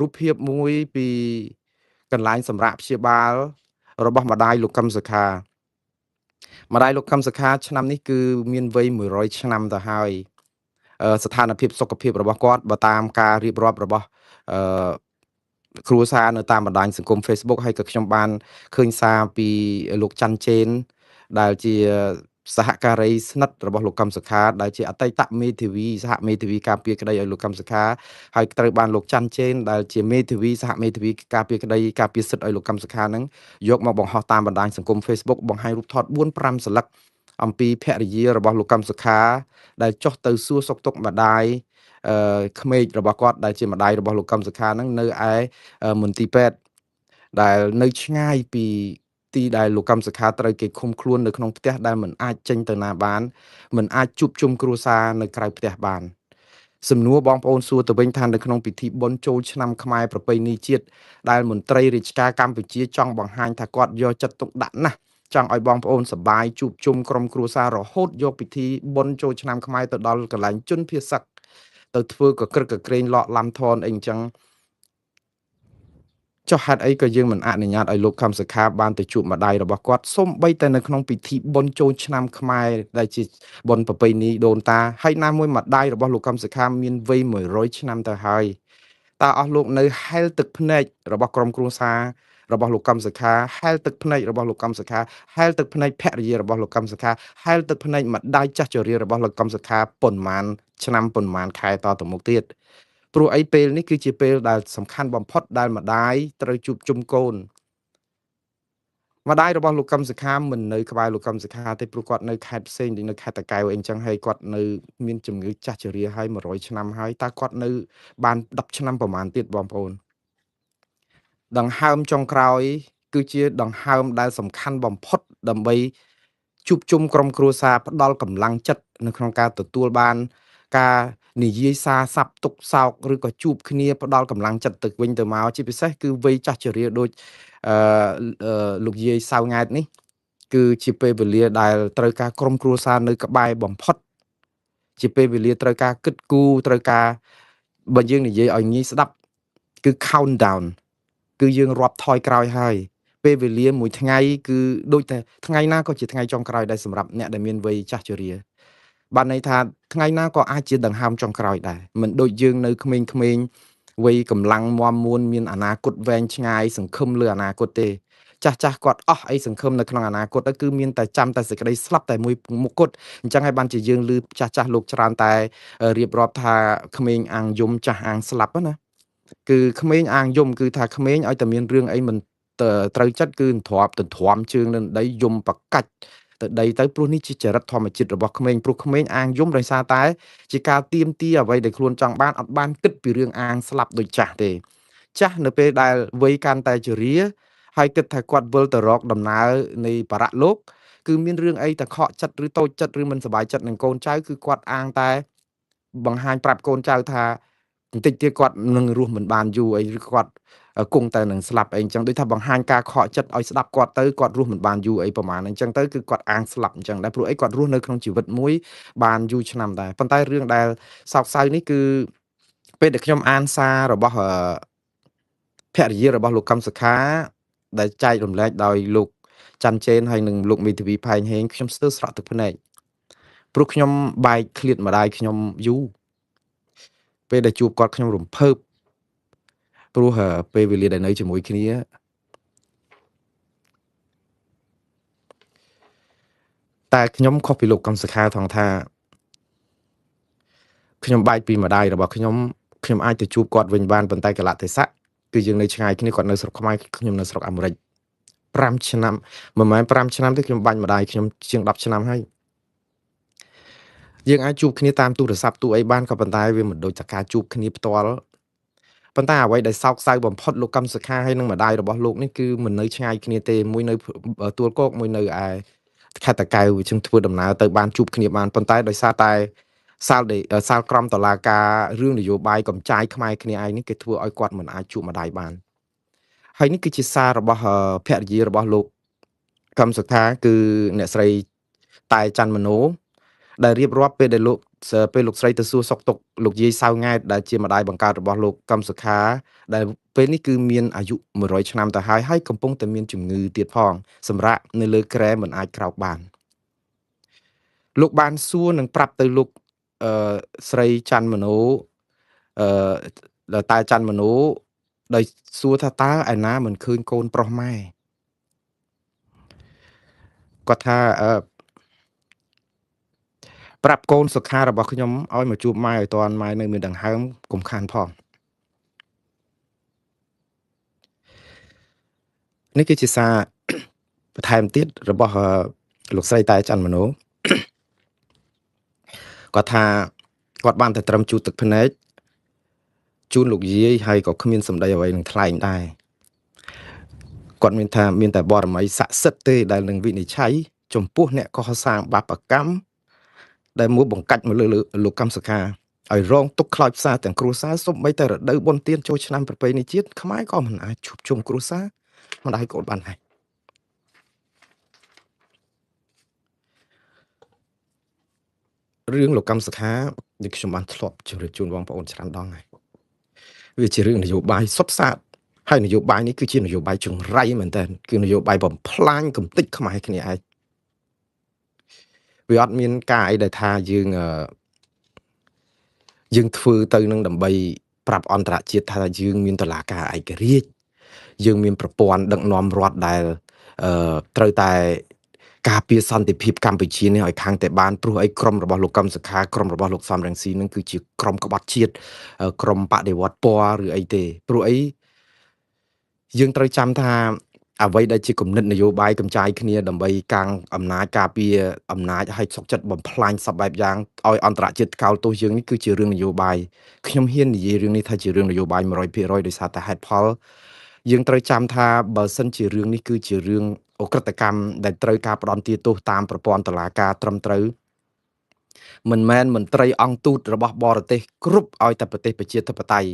រូបភាពមួយពីកន្លែងសម្រាប់ព្យាបាលរបស់ម្ដាយលោកកឹមសុខាម្ដាយលោកកឹមសុខាឆ្នាំនេះគឺមានវ័យ100ឆ្នាំទៅហើយស្ថានភាពសុខភាពរបស់គាត់បើតាមការរៀបរាប់របស់អឺគ្រួសារនៅតាមបណ្ដាញសង្គម Facebook ហើយក៏ខ្ញុំបានឃើញសារពីលោកច័ន្ទជេនដែលជាសហការីស្និទ្ធរបស់លោកកឹមសុខាដែលជាអតីតមេធាវីសហមេធាវីការពារក្តីឲ្យលោកកឹមសុខាហើយត្រូវបានលោកច័ន្ទជេនដែលជាមេធាវីសហមេធាវីការពារក្តីការពារសិទ្ធិឲ្យលោកកឹមសុខានឹងយកមកបង្ហោះតាមបណ្ដាញសង្គម Facebook បង្ហាញរូបថត4-5សន្លឹកអំពីភរិយារបស់លោកកឹមសុខាដែលចុះទៅសួរសុខទុក្ខម្ដាយក្មេករបស់គាត់ដែលជាម្ដាយរបស់លោកកឹមសុខានឹងនៅឯមន្ទីរពេទ្យដែលនៅឆ្ងាយពីទីដែលលោកកឹមសុខាត្រូវគេឃុំខ្លួននៅក្នុងផ្ទះដែលមិនអាចចេញទៅណាបានមិនអាចជួបជុំគ្រួសារនៅក្រៅផ្ទះបានសំណួរបងប្អូនសួរទៅវិញថានៅក្នុងពិធីបុណ្យចូលឆ្នាំខ្មែរប្រពៃណីជាតិដែលមន្ត្រីរាជការកម្ពុជាចង់បង្ហាញថាគាត់យកចិត្តទុកដាក់ណាស់ចង់ឲ្យបងប្អូនសប្បាយជួបជុំក្រុមគ្រួសាររហូតយកពិធីបុណ្យចូលឆ្នាំខ្មែរទៅដល់កន្លែងជនភៀសឹកទៅធ្វើកក្រឹកកក្រែងលក់ឡាំធនអីអញ្ចឹងចុះហេតុអីក៏យើងមិនអនុញ្ញាតឲ្យលោកខំសុខាបានទៅជួបម្ដាយរបស់គាត់សូម្បីតែនៅក្នុងពិធីបុណ្យចូលឆ្នាំខ្មែរដែលជាបុណ្យប្រពៃណីដូនតាហើយណាមួយម្ដាយរបស់លោកខំសុខាមានវ័យ100ឆ្នាំទៅហើយតើអស់លោកនៅហែលទឹកភ្នែករបស់ក្រុមគ្រួសាររបស់លោកកឹមសុខាហែលទឹកភ្នែករបស់លោកកឹមសុខាហែលទឹកភ្នែកភរិយារបស់លោកកឹមសុខាហែលទឹកភ្នែកម្ដាយចាស់ជរារបស់លោកកឹមសុខាប៉ុន្មានឆ្នាំប៉ុន្មានខែតទៅមុខទៀតព្រោះអីពេលនេះគឺជាពេលដែលសំខាន់បំផុតដែលម្ដាយត្រូវជួបជុំកូនម្ដាយរបស់លោកកឹមសុខាមិននៅក្បែរលោកកឹមសុខាទេព្រោះគាត់នៅខេត្តផ្សេងដូចនៅខេត្តតាកែវអីចឹងហើយគាត់នៅមានជំងឺចាស់ជរាហើយ100ឆ្នាំហើយតើគាត់នៅបាន10ឆ្នាំប្រហែលទៀតបងប្អូនដង្ហើមចុងក្រោយគឺជាដង្ហើមដែលសំខាន់បំផុតដើម្បីជួបជុំក្រុមគ្រួសារផ្ដល់កម្លាំងចិត្តនៅក្នុងការទទួលបានការនិយាយសារស័ព្ទទុកសោកឬក៏ជួបគ្នាផ្ដល់កម្លាំងចិត្តទៅវិញទៅមកជាពិសេសគឺវ័យចាស់ជរាដូចអលោកយាយសៅង៉ែតនេះគឺជាពេលវេលាដែលត្រូវការក្រុមគ្រួសារនៅក្បែរបំផុតជាពេលវេលាត្រូវការគិតគូរត្រូវការបើយើងនិយាយឲ្យងាយស្ដាប់គឺ count down គឺយើងរាប់ថយក្រោយហើយពេលវេលាមួយថ្ងៃគឺដូចតែថ្ងៃណាក៏ជាថ្ងៃចុងក្រោយដែរសម្រាប់អ្នកដែលមានវ័យចាស់ជរាបានន័យថាថ្ងៃណាក៏អាចជាដង្ហើមចុងក្រោយដែរមិនដូចយើងនៅក្មេងៗវ័យកម្លាំងមាំមួនមានអនាគតវែងឆ្ងាយសង្ឃឹមលើអនាគតទេចាស់គាត់អស់អីសង្ឃឹមនៅក្នុងអនាគតទៅគឺមានតែចាំតែសេចក្តីស្លាប់តែមួយមុខគត់អញ្ចឹងហើយបានជាយើងឮចាស់លោកច្រើនតែរៀបរាប់ថាក្មេងអាងយំចាស់អាងស្លាប់ណាគឺក្មេងអាងយំគឺថាក្មេងឲ្យតែមានរឿងអីមិនត្រូវចិត្តគឺទ្រាំទៅទ្រាំជើងនៅដីយំបកាច់ទៅដីទៅព្រោះនេះជាចរិតធម្មជាតិរបស់ក្មេងព្រោះក្មេងអាងយំដោយសារតែជាការទៀមទាអ្វីដែលខ្លួនចង់បានអត់បានគិតពីរឿងអាងស្លាប់ដូចចាស់ទេចាស់នៅពេលដែលវ័យកាន់តែជរាហើយគិតថាគាត់វិលទៅរកដំណើរនៃបរៈលោកគឺមានរឿងអីតែខកចិត្តឬតូចចិត្តឬមិនសប្បាយចិត្តនឹងកូនចៅគឺគាត់អាងតែបង្ហាញប្រាប់កូនចៅថាបន្តិចទៀតគាត់នឹងរស់មិនបានយូរអីឬគាត់គង់តែនឹងស្លាប់អីអញ្ចឹងដូចថាបង្ហាញការខកចិត្តឲ្យស្ដាប់គាត់ទៅគាត់រស់មិនបានយូរអីប្រហែលអញ្ចឹងទៅគឺគាត់អាងស្លាប់អញ្ចឹងដែរព្រោះអីគាត់រស់នៅក្នុងជីវិតមួយបានយូរឆ្នាំដែរប៉ុន្តែរឿងដែលសោកសៅនេះគឺពេលដែលខ្ញុំអានសាររបស់ភរិយារបស់លោកកឹមសុខាដែលចែករំលែកដោយលោកច័ន្ទជេនហើយនិងលោកមេធាវីផែងហេងខ្ញុំស្ទើរស្រក់ទឹកភ្នែកព្រោះខ្ញុំបែកឃ្លាតម្ដាយខ្ញុំយូរពេលដែលជួបគាត់ខ្ញុំរំភើបព្រោះពេលវេលាដែលនៅជាមួយគ្នាតែខ្ញុំខុសពីលោកកឹមសុខាថងថាខ្ញុំបែកពីម្ដាយរបស់ខ្ញុំអាចទៅជួបគាត់វិញបានប៉ុន្តែកលៈទេសៈគឺយើងនៅឆ្ងាយគ្នាគាត់នៅស្រុកខ្មែរខ្ញុំនៅស្រុកអាមេរិក5ឆ្នាំមិនមែន5ឆ្នាំទេខ្ញុំបាញ់ម្ដាយខ្ញុំជាង10ឆ្នាំហើយយើងអាចជួបគ្នាតាមទូរស័ព្ទទូអីបានក៏ប៉ុន្តែវាមិនដូចតែការជួបគ្នាផ្ទាល់ប៉ុន្តែអ្វីដែលសោកសៅបំផុតលោកកឹមសុខាហើយនិងម្ដាយរបស់លោកនេះគឺមិននៅឆ្ងាយគ្នាទេមួយនៅទួលគោកមួយនៅឯខេត្តតាកែវអញ្ចឹងធ្វើដំណើរទៅបានជួបគ្នាបានប៉ុន្តែដោយសារតែសាលក្រមតុលាការរឿងនយោបាយកំចាយខ្មែរគ្នាឯងនេះគេធ្វើឲ្យគាត់មិនអាចជួបម្ដាយបានហើយនេះគឺជាសាររបស់ភរិយារបស់លោកកឹមសុខាគឺអ្នកស្រីតែច័ន្ទមនោ ដែលរៀបរាប់ពេលដែលលោកពេលលោកស្រីទៅសួរសុខទុក្ខលោកយាយសៅង៉ែតដែលជាម្ដាយបង្កើតរបស់លោកកឹមសុខាដែលពេលនេះគឺមានអាយុ100ឆ្នាំទៅហើយកំពុងតែមានជំងឺទៀតផងសម្រាប់នៅលើគ្រែមិនអាចក្រោកបានលោកបានសួរនិងប្រាប់ទៅលោកអឺស្រីច័ន្ទមនោអឺតែច័ន្ទមនោដោយសួរថាតើឯណាមិនឃើញកូនប្រុសម៉ែគាត់ថាប្រាប់កូនសុខារបស់ខ្ញុំឲ្យមកជួបម៉ែឲ្យតាន់ម៉ែនៅមានដង្ហើមកុំខានផងនេះគឺជាសារបន្ថែមទៀតរបស់លោកស្រីតែច័ន្ទមនោគាត់ថាគាត់បានតែត្រឹមជូតទឹកភ្នែកជូនលោកយាយហើយក៏គ្មានសម្ដីអ្វីនឹងថ្លែងដែរគាត់មានថាមានតែបរមីស័ក្តិសិទ្ធិទេដែលនឹងវិនិច្ឆ័យចំពោះអ្នកកសាងបាបកម្មដែលមកបង្កាច់មកលើលោកកម្មសខាឲ្យរងទុកខ្លោចផ្សាទាំងគ្រួសារសូម្បីតែរដូវបុណ្យទានចូលឆ្នាំប្រពៃណីជាតិខ្មែរក៏មិនអាចជួបជុំគ្រួសារម្ដាយកូនបានដែររឿងលោកកម្មសខានេះខ្ញុំបានធ្លាប់ជម្រាបជូនបងប្អូនច្រើនដងហើយវាជារឿងនយោបាយសុទ្ធសាធហើយនយោបាយនេះគឺជានយោបាយចង្រៃមែនតើគឺនយោបាយបំផ្លាញកំទេចខ្មែរគ្នាឯងវាអត់មានការអីដែលថាយើងធ្វើទៅនឹងដើម្បីប្រាប់អន្តរជាតិថាយើងមានតុលាការឯករាជ្យយើងមានប្រព័ន្ធដឹកនាំរដ្ឋដែលត្រូវតែការពារសន្តិភាពកម្ពុជានេះឲ្យខាងតែបានព្រោះអីក្រុមរបស់លោកកឹមសុខាក្រុមរបស់លោកសំរងស៊ីនឹងគឺជាក្រុមក្បត់ជាតិក្រុមបដិវត្តពណ៌ឬអីទេព្រោះអីយើងត្រូវចាំថាអ្វីដែលជាគំនិតនយោបាយកម្ចាយគ្នាដើម្បីកាំងអំណាចការពារអំណាចឲ្យសុកចិត្តបំផ្លាញសពបែបយ៉ាងឲ្យអន្តរជាតិកោតទោសយើងនេះគឺជារឿងនយោបាយខ្ញុំហ៊ាននិយាយរឿងនេះថាជារឿងនយោបាយ 100% ដោយសារតែហេតុផលយើងត្រូវចាំថាបើសិនជារឿងនេះគឺជារឿងអក្រិតកម្មដែលត្រូវការផ្ដន់ទាទោសតាមប្រព័ន្ធតុលាការត្រឹមត្រូវមិនមែនមន្ត្រីអង្គទូតរបស់បរទេសគ្រប់ឲ្យតែប្រទេសប្រជាធិបតេយ្យ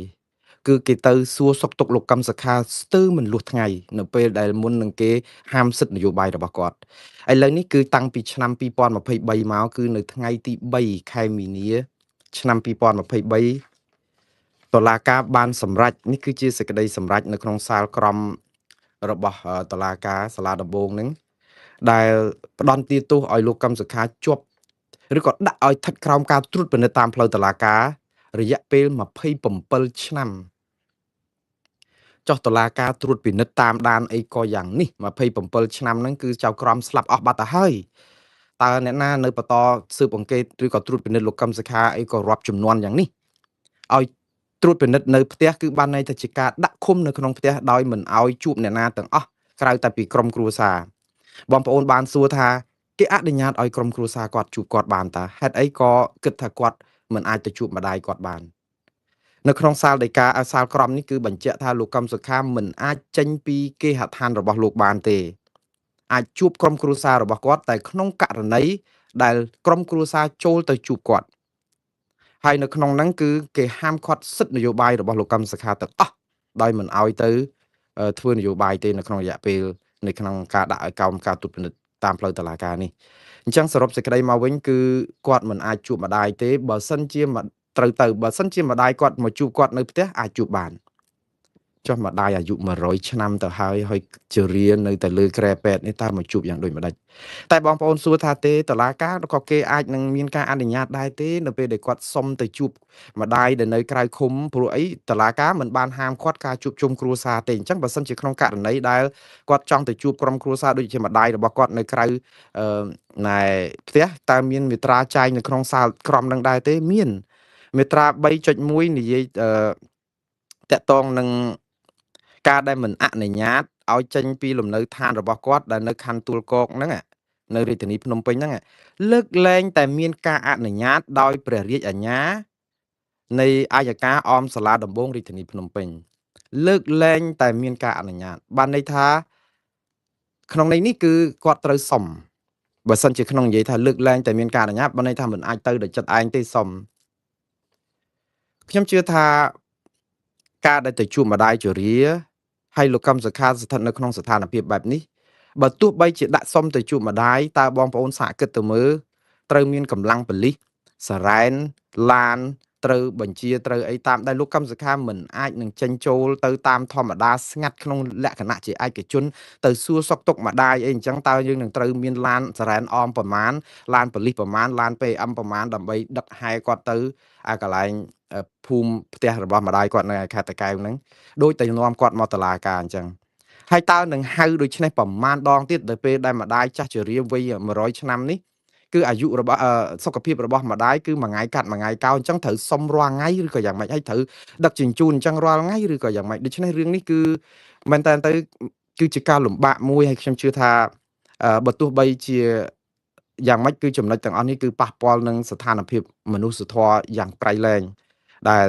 គឺគេទៅសួរសុខទុក្ខលោកកឹមសុខាស្ទើរមិនលួសថ្ងៃនៅពេលដែលមុននឹងគេហាមសិទ្ធិនយោបាយរបស់គាត់ឥឡូវនេះគឺតាំងពីឆ្នាំ2023មកគឺនៅថ្ងៃទី3ខែមីនាឆ្នាំ2023តុលាការបានសម្រេចនេះគឺជាសេចក្តីសម្រេចនៅក្នុងសាលក្រមរបស់តុលាការសាលាដំបងនឹងដែលផ្ដន់ទាទោសឲ្យលោកកឹមសុខាជាប់ឬក៏ដាក់ឲ្យស្ថិតក្រោមការត្រួតពិនិត្យតាមផ្លូវតុលាការរយៈពេល27ឆ្នាំចុះតុលាការត្រួតពិនិត្យតាមដានអីក៏យ៉ាងនេះ27ឆ្នាំហ្នឹងគឺចៅក្រមស្លាប់អស់បាត់ទៅហើយតើអ្នកណានៅបន្តស៊ើបអង្កេតឬក៏ត្រួតពិនិត្យលោកកឹមសុខាអីក៏រាប់ចំនួនយ៉ាងនេះឲ្យត្រួតពិនិត្យនៅផ្ទះគឺបានន័យថាជាការដាក់ឃុំនៅក្នុងផ្ទះដោយមិនឲ្យជួបអ្នកណាទាំងអស់ក្រៅតែពីក្រុមគ្រួសារបងប្អូនបានសួរថាគេអនុញ្ញាតឲ្យក្រុមគ្រួសារគាត់ជួបគាត់បានតាហេតុអីក៏គិតថាគាត់មិនអាចទៅជួបម្ដាយគាត់បាននៅក្នុងសាលដីកាសាលក្រមនេះគឺបញ្ជាក់ថាលោកកឹមសុខាមិនអាចចេញពីគេហដ្ឋានរបស់លោកបានទេអាចជួបក្រុមគ្រួសាររបស់គាត់តែក្នុងករណីដែលក្រុមគ្រួសារចូលទៅជួបគាត់ហើយនៅក្នុងហ្នឹងគឺគេហាមឃាត់សិទ្ធិនយោបាយរបស់លោកកឹមសុខាទាំងអស់ដោយមិនឲ្យទៅធ្វើនយោបាយទេនៅក្នុងរយៈពេលនៅក្នុងការដាក់ឲ្យកោមការត្រួតពិនិត្យតាមផ្លូវតុលាការនេះអញ្ចឹងសរុបសេចក្តីមកវិញគឺគាត់មិនអាចជួបម្ដាយទេបើសិនជាត្រូវទៅបើសិនជាម្ដាយគាត់មកជួបគាត់នៅផ្ទះអាចជួបបានចុះម្ដាយអាយុ100ឆ្នាំទៅហើយជរានៅតែលើក្រែពេទ្យនេះតើមកជួបយ៉ាងដូចម្ដេចតែបងប្អូនសួរថាទេតុលាការក៏គេអាចនឹងមានការអនុញ្ញាតដែរទេនៅពេលដែលគាត់សុំទៅជួបម្ដាយដែលនៅក្រៅឃុំព្រោះអីតុលាការមិនបានហាមឃាត់ការជួបជុំគ្រួសារទេអញ្ចឹងបើសិនជាក្នុងករណីដែលគាត់ចង់ទៅជួបក្រុមគ្រួសារដូចជាម្ដាយរបស់គាត់នៅក្រៅណែផ្ទះតើមានមាត្រាចែងនៅក្នុងសាលក្រមនឹងដែរទេមានមាត្រា 3.1 និយាយតកតងនឹងការដែលមិនអនុញ្ញាតឲ្យចេញពីលំនៅឋានរបស់គាត់ដែលនៅខណ្ឌទួលគោកហ្នឹងនៅរាជធានីភ្នំពេញហ្នឹងលើកលែងតែមានការអនុញ្ញាតដោយព្រះរាជអាជ្ញានៃអัยការអមសាលាដំបងរាជធានីភ្នំពេញលើកលែងតែមានការអនុញ្ញាតបានន័យថាក្នុងន័យនេះគឺគាត់ត្រូវសុំបើសិនជាក្នុងនិយាយថាលើកលែងតែមានការអនុញ្ញាតបានន័យថាមិនអាចទៅដោយចិត្តឯងទេសុំខ្ញុំជឿថាការដែលទៅជួបម្ដាយជរាហើយលោកកឹមសុខាស្ថិតនៅក្នុងស្ថានភាពបែបនេះបើទោះបីជាដាក់សុំទៅជួបម្ដាយតើបងប្អូនសាកគិតទៅមើល ត្រូវមានកម្លាំងប៉ូលីសសារ៉ែនឡានត្រូវបញ្ជាត្រូវអីតាមដែលលោកកម្មសខាមិនអាចនឹងចេញចូលទៅតាមធម្មតាស្ងាត់ក្នុងលក្ខណៈជាឯកជនទៅសួរសុកទុកម្ដាយអីអញ្ចឹងតើយើងនឹងត្រូវមានឡានសារ៉ែនអមប្រមាណឡានប៉ូលីសប្រមាណឡាន PM ប្រមាណដើម្បីដឹកហែគាត់ទៅកន្លែងភូមិផ្ទះរបស់ម្ដាយគាត់នៅខេត្តតាកែវហ្នឹងដូចតែនាំគាត់មកតុលាការអញ្ចឹងហើយតើនឹងហៅដូចនេះប្រមាណដងទៀតទៅពេលដែលម្ដាយចាស់ជរាវ័យ100ឆ្នាំនេះគឺអាយុរបស់សុខភាពរបស់ម្ដាយគឺមួយថ្ងៃកាត់មួយថ្ងៃកោអញ្ចឹងត្រូវសុំរាល់ថ្ងៃឬក៏យ៉ាងម៉េចហើយត្រូវដឹកជញ្ជូនអញ្ចឹងរាល់ថ្ងៃឬក៏យ៉ាងម៉េចដូច្នេះរឿងនេះគឺមែនតើទៅគឺជាការលំបាកមួយហើយខ្ញុំជឿថាបើទោះបីជាយ៉ាងម៉េចគឺចំណុចទាំងអស់នេះគឺប៉ះពាល់នឹងស្ថានភាពមនុស្សធម៌យ៉ាងក្រៃលែងដែល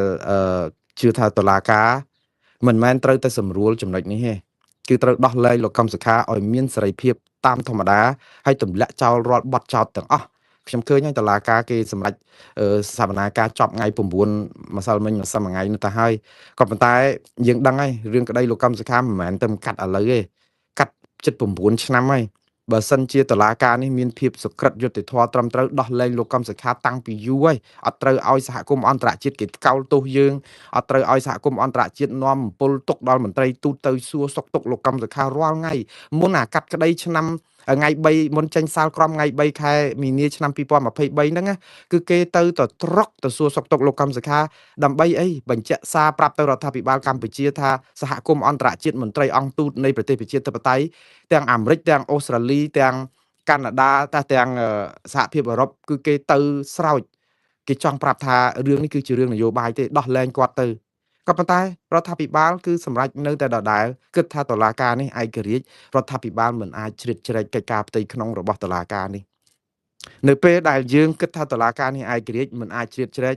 ជឿថាតុលាការមិនមែនត្រូវតែសម្រួលចំណុចនេះទេគឺត្រូវដោះលែងលោកកម្មសខាឲ្យមានសេរីភាពតាមធម្មតាហើយទម្លាក់ចោលរាល់បទចោទទាំងអស់ខ្ញុំឃើញហើយតុលាការគេសម្រេចសវនាការចប់ថ្ងៃ9ម្សិលមិញម្សិលមួយថ្ងៃនោះទៅហើយក៏ប៉ុន្តែយើងដឹងហើយរឿងក្តីលោកកម្មសខាមិនមែនតែកាត់ឥឡូវទេកាត់ជិត9ឆ្នាំហើយបើសិនជាតុលាការនេះមានភាពសុក្រិតយុត្តិធម៌ត្រឹមត្រូវដោះលែងលោកកម្មសខាតាំងពីយូរហើយអត់ត្រូវឲ្យសហគមន៍អន្តរជាតិគេកោលទោសយើងអត់ត្រូវឲ្យសហគមន៍អន្តរជាតិនាំអំពុលទុកដល់មន្ត្រីទូតទៅសួរសុកទុកលោកកម្មសខារាល់ថ្ងៃមុនអាកាត់ក្តីឆ្នាំថ្ងៃ3មុនចេញសាលក្រមថ្ងៃ3ខែមីនាឆ្នាំ2023ហ្នឹងគឺគេទៅត្រកទៅសួរសុកទុកលោកកម្មសខាដើម្បីអីបញ្ជាក់សារប្រាប់ទៅរដ្ឋាភិបាលកម្ពុជាថាសហគមន៍អន្តរជាតិមន្ត្រីអង្គទូតនៃប្រទេសប្រជាធិបតេយ្យទាំងអាមេរិកទាំងអូស្ត្រាលីទាំងកាណាដាទាំងសហភាពអឺរ៉ុបគឺគេទៅស្រោចគេចង់ប្រាប់ថារឿងនេះគឺជារឿងនយោបាយទេដោះលែងគាត់ទៅក៏ប៉ុន្តែរដ្ឋាភិបាលគឺសម្រេចនៅតែដដែលគិតថាតុលាការនេះឯករាជ្យរដ្ឋាភិបាលមិនអាចជ្រៀតជ្រែកកិច្ចការផ្ទៃក្នុងរបស់តុលាការនេះនៅពេលដែលយើងគិតថាតុលាការនេះឯករាជ្យមិនអាចជ្រៀតជ្រែក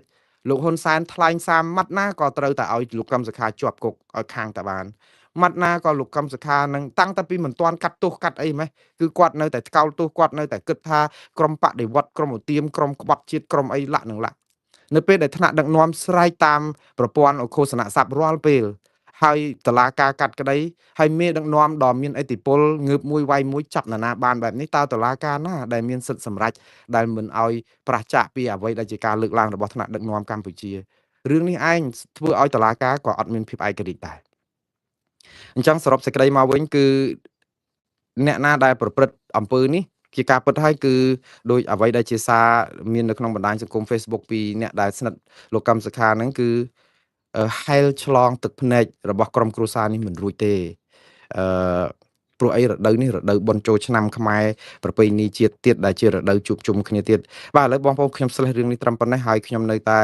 លោកហ៊ុនសែនថ្លែងសារម៉ាត់ណាក៏ត្រូវតែឲ្យលោកកម្មសខាជាប់គុកឲ្យខាងតាបានម៉ាត់ណាក៏លោកកម្មសខានឹងតាំងតែពីមិនទាន់កាត់ទោសកាត់អីម៉េះគឺគាត់នៅតែថ្កោលទោសគាត់នៅតែគិតថាក្រុមបដិវត្តក្រុមឧទាមក្រុមក្បត់ជាតិក្រុមអីលាក់នឹងលាក់នៅពេលដែលថ្នាក់ដឹកនាំស្រែកតាមប្រព័ន្ធឃោសនាស័ព្ទរាល់ពេលហើយតឡាការកាត់ក្តីហើយមេដឹកនាំដ៏មានឥទ្ធិពលងើបមួយវាយមួយចាប់ណាបានបែបនេះតើតឡាការណាដែលមានសិទ្ធិសម្រេចដែលមិនឲ្យប្រឆាចពីអ្វីដែលជាការលើកឡើងរបស់ថ្នាក់ដឹកនាំកម្ពុជារឿងនេះឯងធ្វើឲ្យតឡាការក៏អត់មានភាពឯករាជ្យដែរអញ្ចឹងសរុបសេចក្តីមកវិញគឺអ្នកណាដែលប្រព្រឹត្តអំពើនេះជាការពិតហើយគឺដោយអ្វីដែលជាសារមាននៅក្នុងបណ្ដាញសង្គម Facebook ពីអ្នកដែលស្និទ្ធលោកកម្មសខាហ្នឹងគឺហែលឆ្លងទឹកភ្នែករបស់ក្រុមគ្រួសារនេះមិនរួចទេព្រោះអីរដូវនេះរដូវបុណ្យចូលឆ្នាំខ្មែរប្រពៃណីជាតិទៀតដែលជារដូវជួបជុំគ្នាទៀតបាទឥឡូវបងប្អូនខ្ញុំស្លេះរឿងនេះត្រឹមប៉ុណ្ណេះហើយខ្ញុំនៅតែ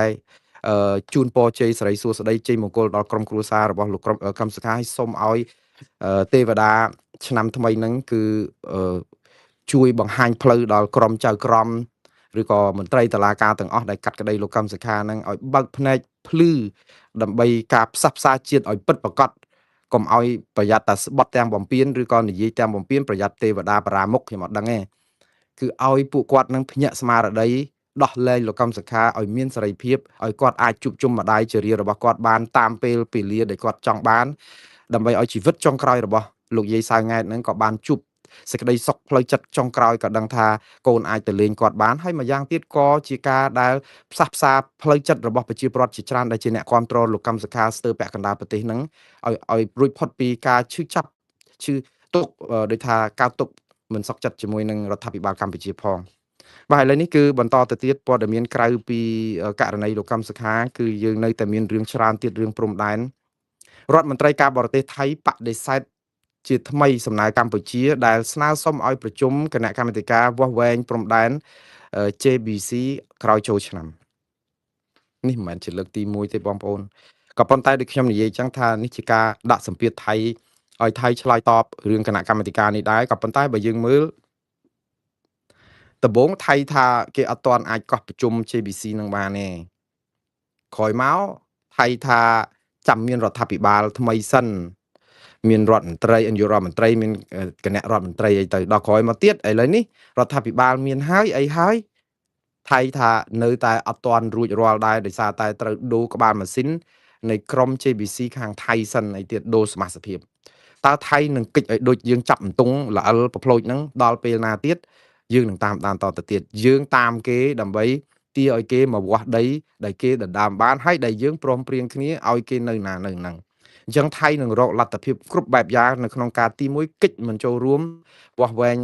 ជូនពរជ័យសិរីសួស្តីជ័យមង្គលដល់ក្រុមគ្រួសាររបស់លោកកម្មសខាឲ្យសូមឲ្យទេវតាឆ្នាំថ្មីហ្នឹងគឺជួយបង្ហាញផ្លូវដល់ក្រុមចៅក្រមឬក៏មន្ត្រីតុលាការទាំងអស់ដែលកាត់ក្តីលោកកម្មសខាហ្នឹងឲ្យបើកភ្នែកភ្លឺដើម្បីការផ្សះផ្សាជាតិឲ្យពិតប្រាកដកុំឲ្យប្រយ័ត្នតែស្បត់ទាំងបំពេញឬក៏និយាយទាំងបំពេញប្រយ័ត្នទេវតាបារាមុខខ្ញុំអត់ដឹងទេគឺឲ្យពួកគាត់នឹងភ្ញាក់ស្មារតីដោះលែងលោកកម្មសខាឲ្យមានសេរីភាពឲ្យគាត់អាចជួបជុំម្ដាយជរារបស់គាត់បានតាមពេលវេលាដែលគាត់ចង់បានដើម្បីឲ្យជីវិតចុងក្រោយរបស់លោកយាយសៅង៉ែតហ្នឹងក៏បានជួបសេចក្តីសុខផ្លូវចិត្តចុងក្រោយក៏ដឹងថាកូនអាចទៅលេងគាត់បានហើយម្យ៉ាងទៀតក៏ជាការដែលផ្សះផ្សាផ្លូវចិត្តរបស់ប្រជាពលរដ្ឋជាច្រើនដែលជាអ្នកគ្រប់គ្រងលោកកម្មសខាស្ទើរពាក់កណ្ដាលប្រទេសហ្នឹងឲ្យរួចផុតពីការឈឺចាប់ឈឺទុកដោយថាការទុកមិនសុខចិត្តជាមួយនឹងរដ្ឋាភិបាលកម្ពុជាផងបាទឥឡូវនេះគឺបន្តទៅទៀតព័ត៌មានក្រៅពីករណីលោកកម្មសខាគឺយើងនៅតែមានរឿងច្រើនទៀតរឿងព្រំដែនរដ្ឋមន្ត្រីការបរទេសថៃបដិសេធជាថ្មីសំណើកម្ពុជាដែលស្នើសុំឲ្យប្រជុំគណៈកម្មាធិការវាស់វែងព្រំដែន JBC ក្រោយចូលឆ្នាំនេះមិនមែនជាលើកទី1ទេបងប្អូនក៏ប៉ុន្តែដូចខ្ញុំនិយាយចឹងថានេះជាការដាក់សម្ពាធថៃឲ្យថៃឆ្លើយតបរឿងគណៈកម្មាធិការនេះដែរក៏ប៉ុន្តែបើយើងមើលដំបូងថៃថាគេអត់ទាន់អាចកោះប្រជុំ JBC នឹងបានទេក្រោយមកថៃថាចាំមានរដ្ឋាភិបាលថ្មីសិនមានរដ្ឋមន្ត្រីនាយករដ្ឋមន្ត្រីមានគណៈរដ្ឋមន្ត្រីអីទៅដល់ក្រោយមកទៀតឥឡូវនេះរដ្ឋាភិបាលមានហើយអីហើយថៃថានៅតែអត់ទាន់រួចរាល់ដែរដោយសារតែត្រូវដូរក្បាលម៉ាស៊ីននៃក្រុម JBC ខាងថៃសិនអីទៀតដូរសមាជិកភាពតើថៃនឹងគិតឲ្យដូចយើងចាប់អន្ទង់ល្អិលប្រផ្លោចហ្នឹងដល់ពេលណាទៀត យើងនឹងតាមដានតទៅទៀតយើងតាមគេដើម្បីទាឲ្យគេមកវាស់ដីដែលគេដណ្ដើមបានហើយដែលយើងព្រមព្រៀងគ្នាឲ្យគេនៅណានៅហ្នឹងអញ្ចឹងថៃនឹងរកលទ្ធភាពគ្រប់បែបយ៉ាងនៅក្នុងការទី1កិច្ចមិនចូលរួមវាស់វែង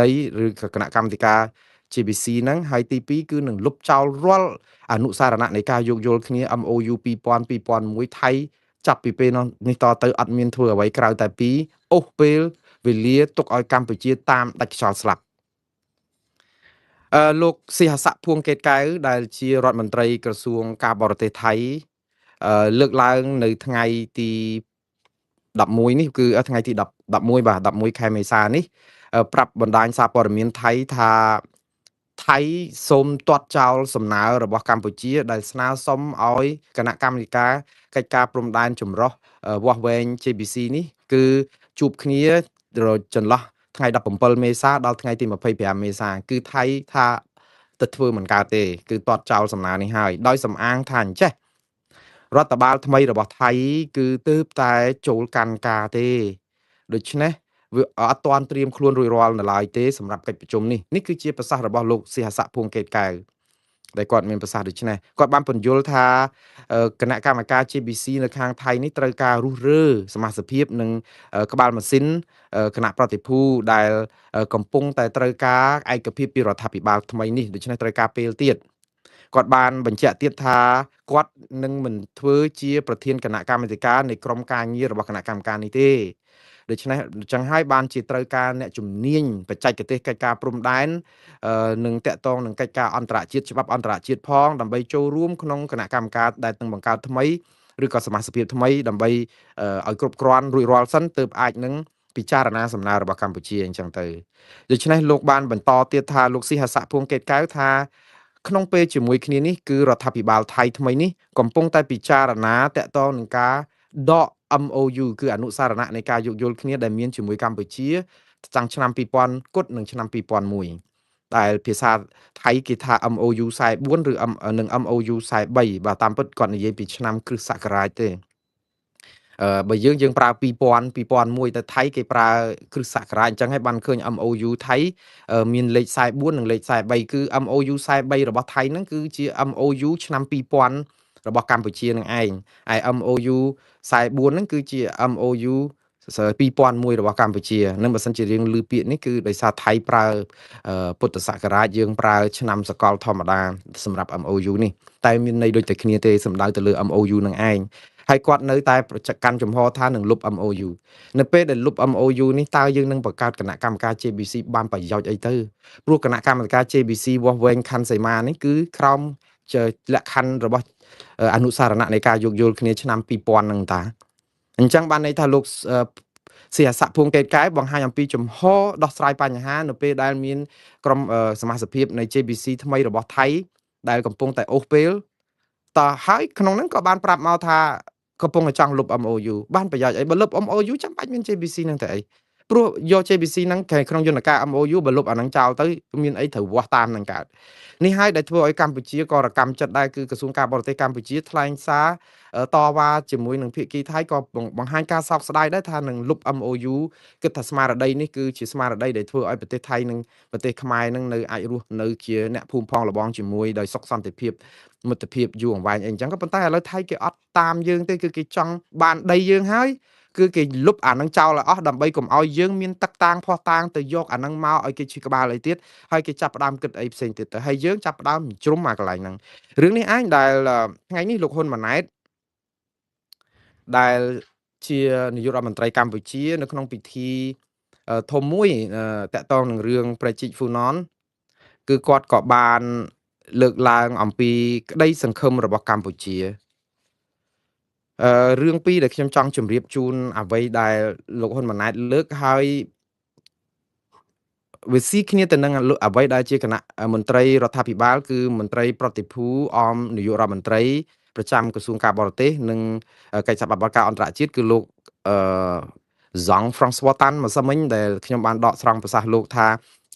ដីឬគណៈកម្មាធិការ JBC ហ្នឹងហើយទី2គឺនឹងលុបចោលរាល់អនុសារណៈនៃការយោគយល់គ្នា MOU 2000 2001ថៃចាប់ពីពេលនេះតទៅអត់មានធ្វើអ្វីក្រៅតែពីអូសពេលវេលាទុកឲ្យកម្ពុជាតាមដាច់ខ្យល់ស្លាប់លោកស៊ីហស័កភួងកេតកែវដែលជារដ្ឋមន្ត្រីក្រសួងការបរទេសថៃលើកឡើងនៅថ្ងៃទី11នេះគឺថ្ងៃទី11បាទ11ខែមេសានេះប្រាប់បណ្ដាញសារព័ត៌មានថៃថាថៃសូមទាត់ចោលសំណើរបស់កម្ពុជាដែលស្នើសុំឲ្យគណៈកម្មាធិការកិច្ចការព្រំដែនចម្រុះវាស់វែង JBC នេះគឺជួបគ្នាចន្លោះថ្ងៃ17មេសាដល់ថ្ងៃទី25មេសាគឺថៃថាទៅធ្វើមិនកើតទេគឺទាត់ចោលសំណើនេះហើយដោយសំអាងថាអញ្ចេះរដ្ឋបាលថ្មីរបស់ថៃគឺទើបតែចូលកាន់ការទេដូច្នេះវាអត់ទាន់ត្រៀមខ្លួនរួចរាល់នៅឡើយទេសម្រាប់កិច្ចប្រជុំនេះគឺជាប្រសាសន៍របស់លោកស៊ីហស័កភួងកេតកែវដែលគាត់មានប្រសាសន៍ដូច្នេះគាត់បានពន្យល់ថាគណៈកម្មការ JBC នៅខាងថៃនេះត្រូវការរុះរើសមាជិកភាពនិងក្បាលម៉ាស៊ីនគណៈប្រតិភូដែលកំពុងតែត្រូវការឯកភាពពីរដ្ឋាភិបាលថ្មីនេះដូច្នេះត្រូវការពេលទៀតគាត់បានបញ្ជាក់ទៀតថាគាត់នឹងមិនធ្វើជាប្រធានគណៈកម្មាធិការនៃក្រុមការងាររបស់គណៈកម្មការនេះទេដូច្នេះអញ្ចឹងហើយបានជាត្រូវការអ្នកជំនាញបច្ចេកទេសកិច្ចការព្រំដែននឹងតាក់ទងនឹងកិច្ចការអន្តរជាតិច្បាប់អន្តរជាតិផងដើម្បីចូលរួមក្នុងគណៈកម្មការដែលនឹងបង្កើតថ្មីឬក៏សមាជិកភាពថ្មីដើម្បីឲ្យគ្រប់គ្រាន់រួចរាល់សិនទើបអាចនឹងពិចារណាសំណើរបស់កម្ពុជាអញ្ចឹងទៅដូច្នេះលោកបានបន្តទៀតថាលោកស៊ីហស័កភួងកេតកែវថាក្នុងពេលជាមួយគ្នានេះគឺរដ្ឋាភិបាលថៃថ្មីនេះកំពុងតែពិចារណាតាក់ទងនឹងការដក MOU គឺអនុសារណៈនៃការយោគយល់គ្នាដែលមានជាមួយកម្ពុជាតាំងឆ្នាំ2000គត់និងឆ្នាំ2001ដែលភាសាថៃគេថា MOU 44ឬនិង MOU 43បាទតាមពិតគាត់និយាយពីឆ្នាំគ្រិស្តសករាជទេបើយើងប្រើ2000 2001ទៅថៃគេប្រើគ្រិស្តសករាជអញ្ចឹងហើយបានឃើញ MOU ថៃមានលេខ44និងលេខ43គឺ MOU 43របស់ថៃហ្នឹងគឺជា MOU ឆ្នាំ2000របស់កម្ពុជានឹងឯងហើយ MOU 44ហ្នឹងគឺជា MOU 2001របស់កម្ពុជានឹងបើសិនជារៀងលឺពាក្យនេះគឺដោយសារថៃប្រើពុទ្ធសករាជយើងប្រើឆ្នាំសកលធម្មតាសម្រាប់ MOU នេះតែមានន័យដូចតែគ្នាទេសំដៅទៅលើ MOU នឹងឯងហើយគាត់នៅតែកាន់ចំហថានឹងលុប MOU នៅពេលដែលលុប MOU នេះតើយើងនឹងបង្កើតគណៈកម្មការ JBC បានប្រយោជន៍អីទៅព្រោះគណៈកម្មការ JBC វាស់វែងខណ្ឌសីមានេះគឺក្រោមលក្ខខណ្ឌរបស់អនុសារណៈនៃការយោគយល់គ្នាឆ្នាំ2000ហ្នឹងតាអញ្ចឹងបានន័យថាលោកស៊ីហស័កភួងកេតកែវបង្ហាញអំពីចំហដោះស្រាយបញ្ហានៅពេលដែលមានក្រុមសមាជិកភាពនៃ JBC ថ្មីរបស់ថៃដែលកំពុងតែអូសពេលតើហើយក្នុងហ្នឹងក៏បានប្រាប់មកថាកំពុងតែចង់លុប MOU បានប្រយោជន៍អីបើលុប MOU ចាំបាច់មាន JBC ហ្នឹងទៅអីព្រោះយក JBC ហ្នឹងក្នុងយន្តការ MOU បើលុបអាហ្នឹងចោលទៅមានអីត្រូវវាស់តាមហ្នឹងកើតនេះហើយដែលធ្វើឲ្យកម្ពុជាក៏រកម្មចិត្តដែរគឺក្រសួងការបរទេសកម្ពុជាថ្លែងសារតវ៉ាជាមួយនឹងភាគីថៃក៏បង្ហាញការសោកស្ដាយដែរថានឹងលុប MOU គិតថាស្មារតីនេះគឺជាស្មារតីដែលធ្វើឲ្យប្រទេសថៃនិងប្រទេសខ្មែរនឹងនៅអាចរស់នៅជាអ្នកភូមិផងលបងជាមួយដោយសុខសន្តិភាពមិត្តភាពយូរអង្វែងអីអញ្ចឹងក៏ប៉ុន្តែឥឡូវថៃគេអត់តាមយើងទេគឺគេចង់បានដីយើងហើយគឺគេលុបអានឹងចោលឲ្យអស់ដើម្បីកុំឲ្យយើងមានទឹកតាងផោះតាងទៅយកអានឹងមកឲ្យគេឈឺក្បាលអីទៀតហើយគេចាប់ផ្ដើមគិតអីផ្សេងទៀតទៅហើយយើងចាប់ផ្ដើមជ្រុំអាកន្លែងហ្នឹងរឿងនេះឯងដែលថ្ងៃនេះលោកហ៊ុនម៉ាណែតដែលជានាយករដ្ឋមន្ត្រីកម្ពុជានៅក្នុងពិធីធំមួយតាក់ទងនឹងរឿងប្រជាហ្វូណនគឺគាត់ក៏បានលើកឡើងអំពីក្តីសង្ឃឹមរបស់កម្ពុជារឿងពីរដែលខ្ញុំចង់ជម្រាបជូនអ្វីដែលលោកហ៊ុនម៉ាណែតលើកហើយវាស៊ីគ្នាទៅនឹងអ្វីដែលជាគណៈមន្ត្រីរដ្ឋាភិបាលគឺមន្ត្រីប្រតិភូអមនាយករដ្ឋមន្ត្រីប្រចាំក្រសួងការបរទេសនិងកិច្ចសហប្រតិបត្តិការអន្តរជាតិគឺលោកJean François Tan ម្សិលមិញដែលខ្ញុំបានដកស្រង់ប្រសាសន៍លោកថា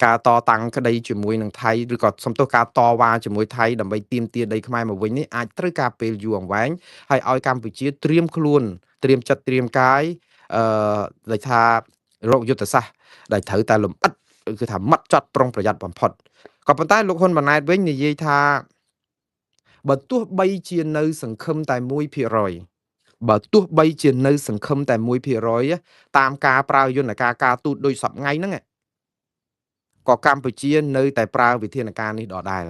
ការតតាំងក្តីជាមួយនឹងថៃឬក៏សំទោសការតវ៉ាជាមួយថៃដើម្បីទាមទារដីខ្មែរមកវិញនេះអាចត្រូវការពេលយូរអង្វែងហើយឲ្យកម្ពុជាត្រៀមខ្លួនត្រៀមចិត្តត្រៀមកាយដែលថារកយុទ្ធសាស្ត្រដែលត្រូវតែលំអិត គឺថាម៉ត់ចត់ប្រុងប្រយ័ត្នបំផុតក៏ប៉ុន្តែលោកហ៊ុនម៉ាណែតវិញនិយាយថាបើទោះបីជានៅសង្ឃឹមតែ1%បើទោះបីជានៅសង្ឃឹមតែ1%តាមការប្រើយន្តការទូតដូចសពថ្ងៃហ្នឹងក៏កម្ពុជានៅតែប្រើវិធានការនេះដដែល